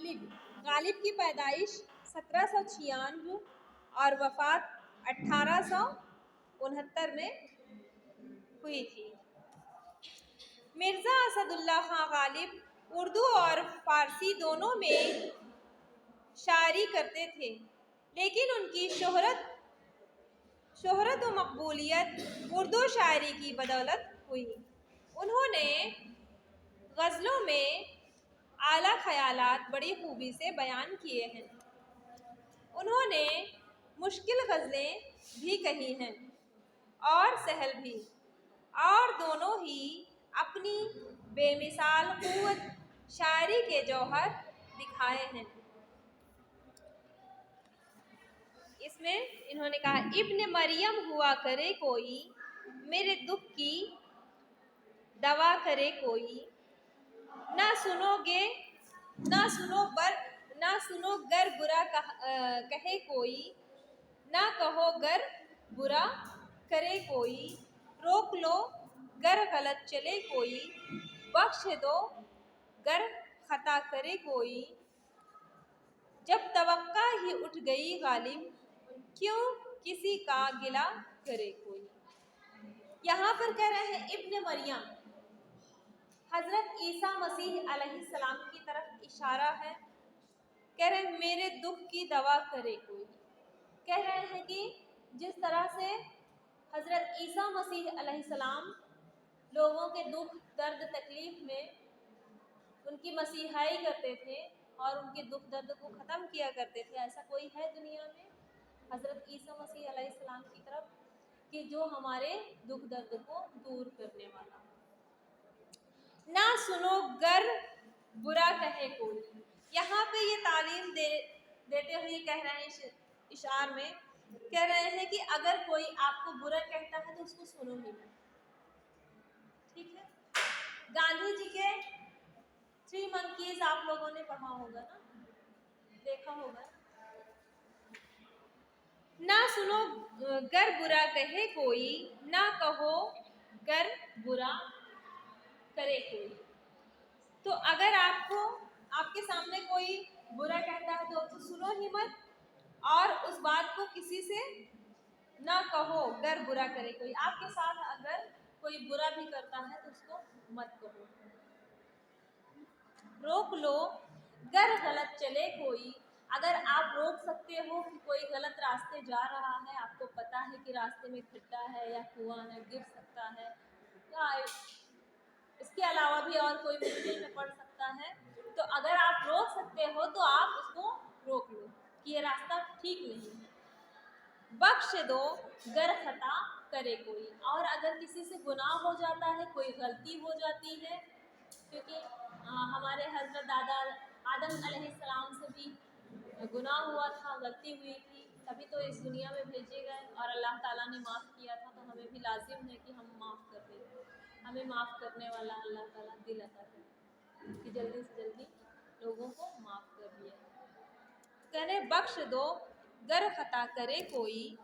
गालिब। गालिब की पैदाइश 1796 और वफ़ात 1869 में हुई थी। मिर्ज़ा असदुल्ला खां गालिब उर्दू और फ़ारसी दोनों में शायरी करते थे, लेकिन उनकी शोहरत व मकबूलियत उर्दू शायरी की बदौलत हुई। उन्होंने गज़लों में आला ख़यालात बड़ी खूबी से बयान किए हैं। उन्होंने मुश्किल गज़लें भी कही हैं और सहल भी, और दोनों ही अपनी बेमिसाल क़ुव्वत शायरी के जौहर दिखाए हैं। इसमें इन्होंने कहा, इब्न मरियम हुआ करे कोई, मेरे दुख की दवा करे कोई, ना सुनो गर बुरा कहे कोई, ना कहो गर बुरा करे कोई, रोक लो गर गलत चले कोई, बख्श दो गर खता करे कोई, जब तवक्का ही उठ गई गालिब, क्यों किसी का गिला करे कोई। यहाँ पर कह रहे हैं इब्न मरियम हज़रत ईसा मसीह अलैहिस्सलाम की तरफ इशारा है। कह रहे हैं मेरे दुख की दवा करे कोई। कह रहे हैं कि जिस तरह से हज़रत ईसा मसीह अलैहिस्सलाम लोगों के दुख दर्द तकलीफ़ में उनकी मसीहाई करते थे और उनके दुख दर्द को ख़त्म किया करते थे, ऐसा कोई है दुनिया में हज़रत ईसा मसीह अलैहिस्सलाम की तरफ कि जो हमारे दुख दर्द को दूर करने वाला। ना सुनो गर बुरा कहे कोई। यहाँ पे ये तालीम देते हुए कह रहे हैं, इशार में कह रहे हैं कि अगर कोई आपको बुरा कहता है तो उसको सुनो ही मत। ठीक है। गांधी जी के 3 मंकीज आप लोगों ने पढ़ा होगा ना, देखा होगा। ना सुनो गर बुरा कहे कोई, ना कहो गर बुरा करे कोई। तो अगर आपके सामने कोई बुरा कहता है तो सुनो ही मत, और उस बात को किसी से ना कहो गर बुरा करे कोई। आपके साथ अगर कोई बुरा भी करता है तो उसको मत कहो। रोक लो गर गलत चले कोई। अगर आप रोक सकते हो कि कोई गलत रास्ते जा रहा है, आपको पता है कि रास्ते में खड्डा है या कुआं है, गिर सकता है, या इसके अलावा भी और कोई मुश्किल में पड़ सकता है, तो अगर आप रोक सकते हो तो आप उसको रोक लो कि ये रास्ता ठीक नहीं है। बख्श दो गर खता करे कोई। और अगर किसी से गुनाह हो जाता है, कोई गलती हो जाती है, क्योंकि हमारे हज़रत दादा आदम अलैहिस्सलाम से भी गुनाह हुआ था, गलती हुई थी, तभी तो इस दुनिया में भेजे गए और अल्लाह ताला ने माफ़ किया था, तो हमें भी लाजिम है कि हम माफ़ कर दें। हमें माफ़ करने वाला अल्लाह ताला दिल अता करे कि जल्दी से जल्दी लोगों को माफ़ कर दिया। कह रहे बख्श दो गर खता करे कोई,